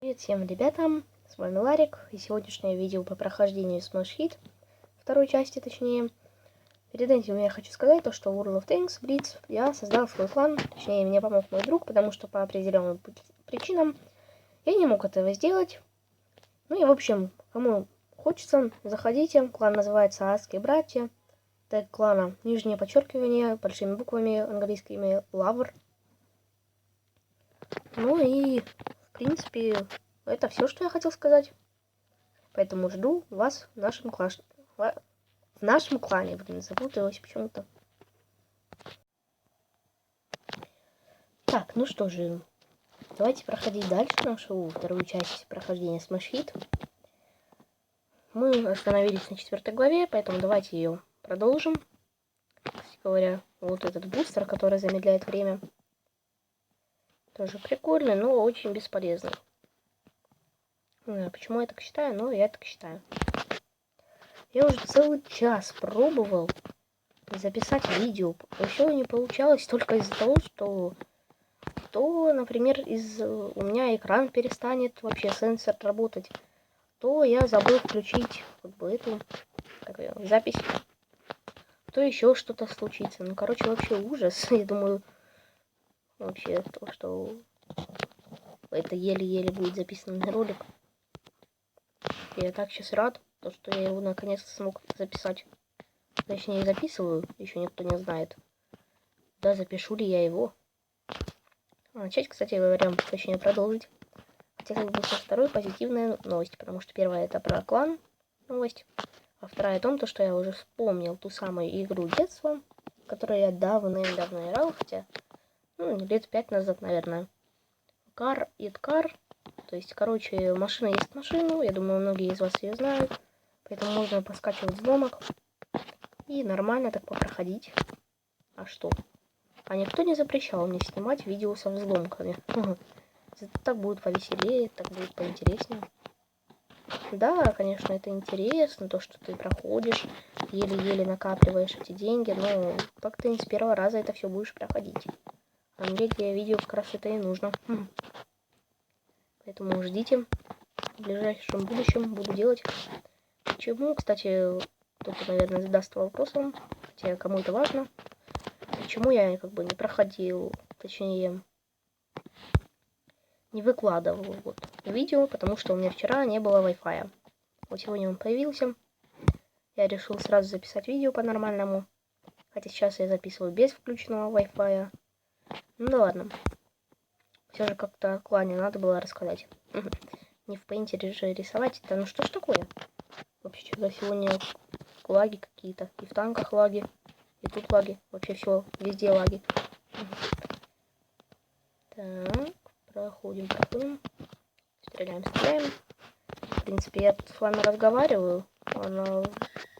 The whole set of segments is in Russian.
Привет всем ребятам, с вами Ларик, и сегодняшнее видео по прохождению Smash Hit, второй части точнее. Перед этим я хочу сказать то, что в World of Tanks Blitz я создал свой клан, точнее мне помог мой друг, потому что по определенным причинам я не мог этого сделать. Ну и в общем, кому хочется, заходите, клан называется Адские братья, тег клана, нижнее подчеркивание, большими буквами английскими Lover. Ну и в принципе, это все, что я хотел сказать. Поэтому жду вас в нашем клане. Блин, запуталась почему-то. Так, ну что же. Давайте проходить дальше нашу вторую часть прохождения Smash Hit. Мы остановились на 4 главе, поэтому давайте ее продолжим. Кстати говоря, вот этот бустер, который замедляет время. Тоже прикольный, но очень бесполезный. Не знаю, почему я так считаю, но я так считаю. Я уже целый час пробовал записать видео. Еще не получалось только из-за того, что например, у меня экран перестанет вообще сенсор работать, то я забыл включить эту запись, то еще что-то случится. Ну, короче, вообще ужас. Я думаю, вообще то, что это еле-еле будет записанный ролик. Я так сейчас рад, то, что я его наконец-то смог записать. Точнее, записываю, еще никто не знает. Да, запишу ли я его. Начать, кстати говоря, точнее продолжить. Хотя как бы со второй позитивная новость, потому что первая это про клан новость, а вторая о том, то, что я уже вспомнил ту самую игру детства, в которой я давным-давно играл, хотя, лет 5 назад, наверное. Car It Car, то есть, короче, машина есть машину, я думаю, многие из вас ее знают, поэтому можно поскачивать взломок и нормально так попроходить. А что? А никто не запрещал мне снимать видео со взломками. Так будет повеселее, так будет поинтереснее. Да, конечно, это интересно, то, что ты проходишь, еле-еле накапливаешь эти деньги, но так ты не с первого раза это все будешь проходить. А мне для видео как раз это и нужно. Поэтому ждите, в ближайшем будущем буду делать. Почему, кстати, кто-то, наверное, задаст вопросом, хотя кому это важно, почему я не проходил, точнее, не выкладывал видео, потому что у меня вчера не было Wi-Fi. Вот сегодня он появился. Я решил сразу записать видео по-нормальному. Хотя сейчас я записываю без включенного Wi-Fi. Ну да ладно. Все же как-то о клане надо было рассказать. Не в пейнте же рисовать. Да ну что ж такое? Вообще что-то сегодня лаги какие-то. И в танках лаги. И тут лаги. Вообще все, везде лаги. Так. Проходим. Стреляем. В принципе, я тут с вами разговариваю. Но,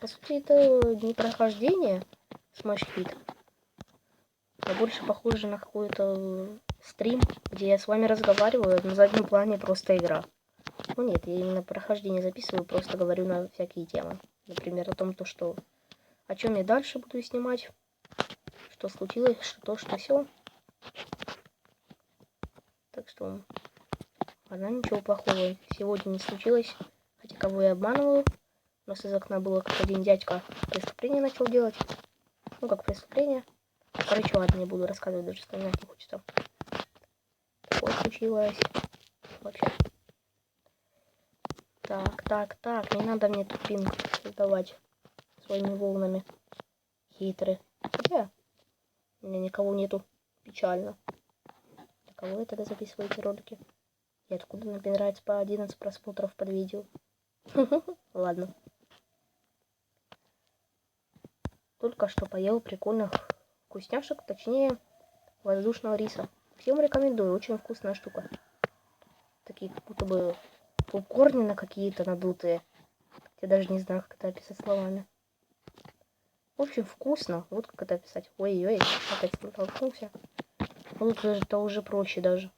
по сути, это не прохождение Smash Hit, а больше похоже на какой-то стрим, где я с вами разговариваю, на заднем плане просто игра. Ну нет, я именно прохождение записываю, просто говорю на всякие темы. Например, о том, о чем я дальше буду снимать, что случилось, что все. Так что, ладно, ничего плохого сегодня не случилось. Хотя кого я обманываю. У нас из окна было, как один дядька преступление начал делать. Ну, как преступление. Короче, ладно, не буду рассказывать, даже вспоминать не хочется. Такое случилось. Вообще. Так, не надо мне тут пинг создавать своими волнами. Хитрые. Хотя, у меня никого нету. Печально. Для кого вы тогда записываете ролики? И откуда набирается по 11 просмотров под видео? Ладно. Только что поел прикольных вкусняшек, точнее воздушного риса. Всем рекомендую, очень вкусная штука. Такие как будто бы попкорны какие-то надутые. Я даже не знаю, как это описать словами. В общем, вкусно. Вот как это описать. Ой-ой, опять столкнулся. Вот это уже проще даже.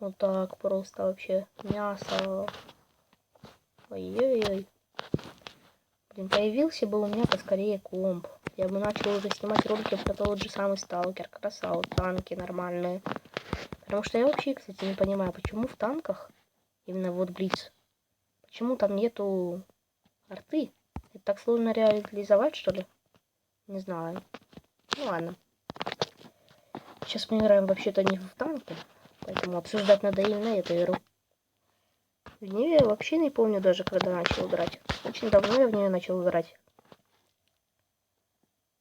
Вот так просто вообще. Мясо. Ой-ой-ой. Блин, появился бы у меня поскорее комп. Я бы начал уже снимать ролики про тот же самый Сталкер, красава, танки нормальные. Потому что я вообще, кстати, не понимаю, почему в танках, именно вот Блиц, почему там нету арты? Это так сложно реализовать, что ли? Не знаю. Ну ладно. Сейчас мы играем вообще-то не в танки, поэтому обсуждать надо именно эту игру. В нее я вообще не помню даже, когда начал играть. Очень давно я в нее начал играть.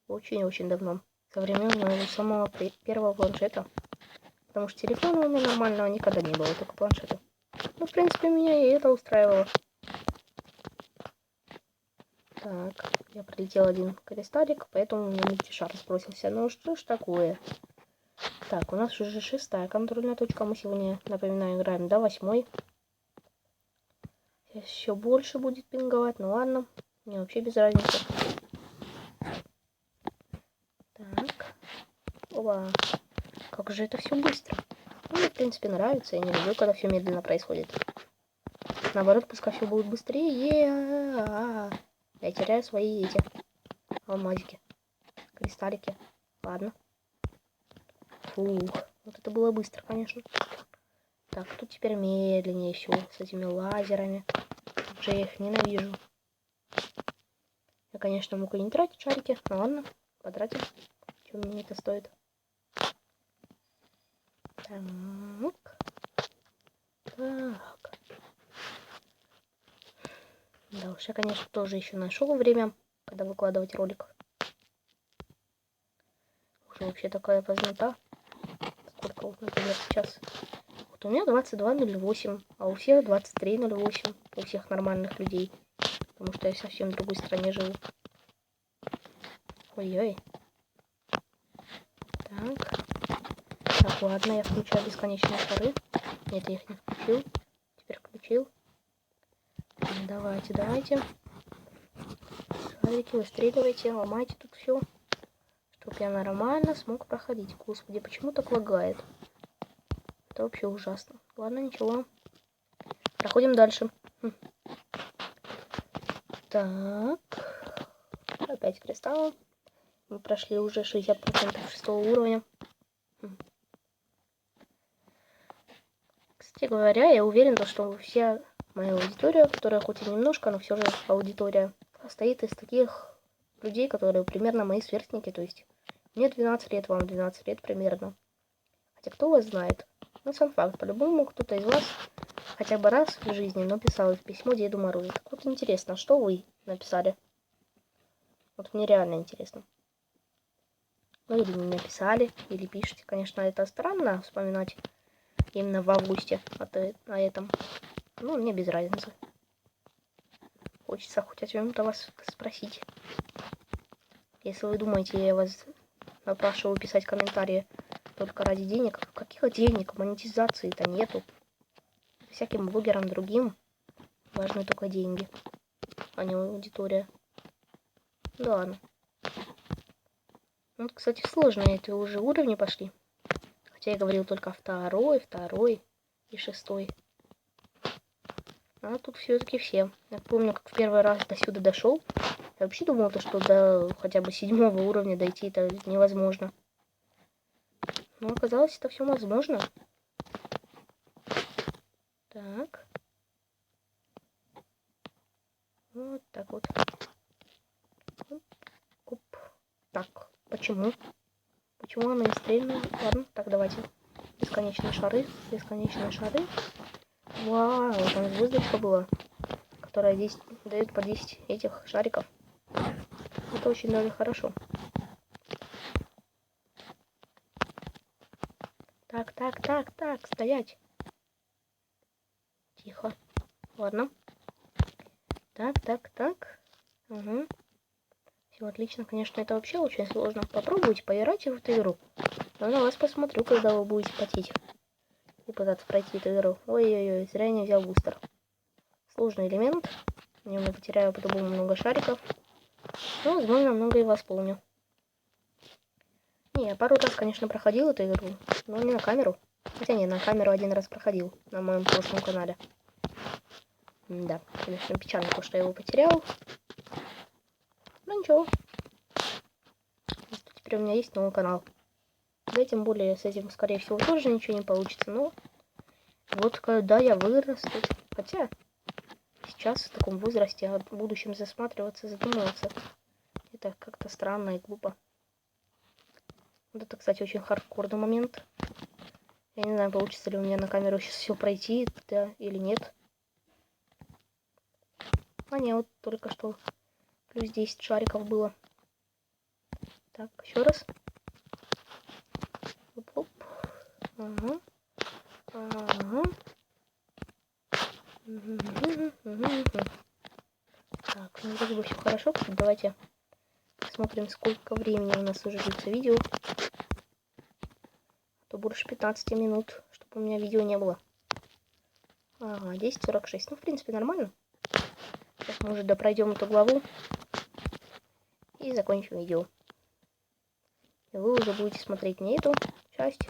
Очень-очень давно. Со времен моего самого первого планшета. Потому что телефона у меня нормального никогда не было, только планшета. Ну, в принципе, меня и это устраивало. Так, я пролетел один кристаллик, поэтому у меня мультишар сбросился. Ну что ж такое? Так, у нас уже 6-я контрольная точка. Мы сегодня, напоминаю, играем до 8-й. Сейчас еще больше будет пинговать, ну ладно. Мне вообще без разницы. Так. Оба. Как же это все быстро. Ну, мне, в принципе, нравится. Я не люблю, когда все медленно происходит. Наоборот, пускай все будет быстрее. Я теряю свои эти алмазики. Кристаллики. Ладно. Фух. Вот это было быстро, конечно. Так, тут теперь медленнее все. С этими лазерами. Уже я их ненавижу. Я, конечно, мог и не тратить шарики. Но ладно. Потратим. Что мне это стоит? Так. Так. Да уж, я, конечно, тоже еще нашел время, когда выкладывать ролик. Уже вообще такая позднота. Сколько вот, например, сейчас? Вот у меня 22:08, а у всех 23:08. У всех нормальных людей. Потому что я совсем в другой стране живу. Ой-ой. Так. Так, ладно, я включаю бесконечные шары. Нет, я их не включил. Теперь включил. Давайте, давайте. Шарики, выстреливайте, ломайте тут все. Чтоб я нормально смог проходить. Господи, почему так лагает? Это вообще ужасно. Ладно, ничего. Проходим дальше. Так. Опять кристалл. Мы прошли уже 60% 6-го уровня. Кстати говоря, я уверен, что вся моя аудитория, которая хоть и немножко, но все же аудитория, состоит из таких людей, которые примерно мои сверстники. То есть мне 12 лет, вам 12 лет примерно. Хотя кто вас знает? Ну, сам факт. По-любому кто-то из вас хотя бы раз в жизни написал письмо Деду Морозу. Так вот интересно, что вы написали? Вот мне реально интересно. Ну, или не написали, или пишете. Конечно, это странно вспоминать именно в августе о этом. Ну, мне без разницы. Хочется хоть о чем-то вас спросить. Если вы думаете, я вас напрашиваю писать комментарии только ради денег. Каких денег? Монетизации-то нету. Всяким блогерам другим важны только деньги, а не аудитория. Да ладно. Вот, кстати, сложные эти уже уровни пошли. Хотя я говорил только второй и 6-й. А тут все-таки все. Я помню, как в первый раз до сюда дошел. Я вообще думал, что до хотя бы 7-го уровня дойти это невозможно. Но оказалось, это все возможно. Так. Вот так вот. Оп. Так, почему? Почему она не стрельнула? Ладно, так, давайте. Бесконечные шары. Бесконечные шары. Вау, там звездочка была, которая 10, дает по 10 этих шариков. Это очень даже хорошо. Так, стоять. Тихо. Ладно. Так. Угу. Все отлично. Конечно, это вообще очень сложно. Попробуйте, поиграйте в эту игру. Но на вас посмотрю, когда вы будете потеть. И пытаться пройти эту игру. Ой-ой-ой, зря я не взял бустер. Сложный элемент. В нем я потеряю по-любому много шариков. Но, возможно, много и восполню. Не, я пару раз, конечно, проходил эту игру, но не на камеру. Хотя не, на камеру один раз проходил на моем прошлом канале. Да, конечно, печально то, что я его потерял. Но ничего. Теперь у меня есть новый канал. Да, тем более с этим, скорее всего, тоже ничего не получится. Но вот когда я вырасту. Хотя сейчас в таком возрасте о будущем засматриваться, задумываться. Это как-то странно и глупо. Вот это, кстати, очень хардкорный момент. Я не знаю, получится ли у меня на камеру сейчас все пройти, да, или нет. А не, вот только что плюс 10 шариков было. Так, еще раз. Оп-оп. Ага. Ага. Так, ну вроде бы все хорошо. Давайте посмотрим, сколько времени у нас уже длится видео. То больше 15 минут, чтобы у меня видео не было. Ага, 10:46. Ну, в принципе, нормально. Сейчас мы уже допройдем эту главу и закончим видео. И вы уже будете смотреть не эту часть,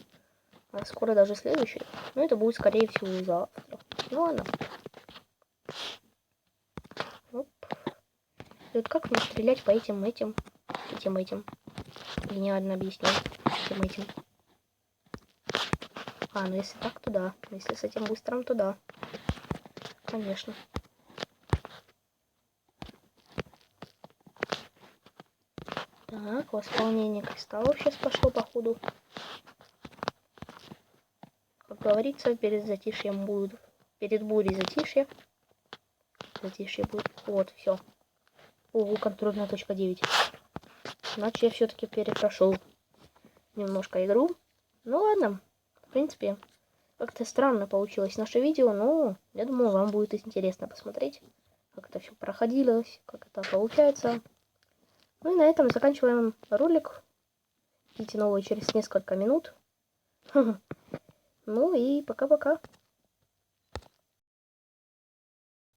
а скоро даже следующую. Но это будет, скорее всего, завтра. Ну ладно. Оп. И вот как мне стрелять по этим. Гениально объясняю. Этим. А, ну если так, то да. Если с этим быстрым, то да. Конечно. Так, восполнение кристаллов сейчас пошло, походу. Как говорится, перед затишьем будет. Перед бурей затишье. Затишье будет. Вот, все. Ого, контрольная точка 9. Значит, я все-таки перепрошел немножко игру. Ну ладно. В принципе, как-то странно получилось наше видео, но я думаю, вам будет интересно посмотреть, как это все проходилось, как это получается. Ну и на этом заканчиваем ролик. Видите новый через несколько минут. Ну и пока-пока.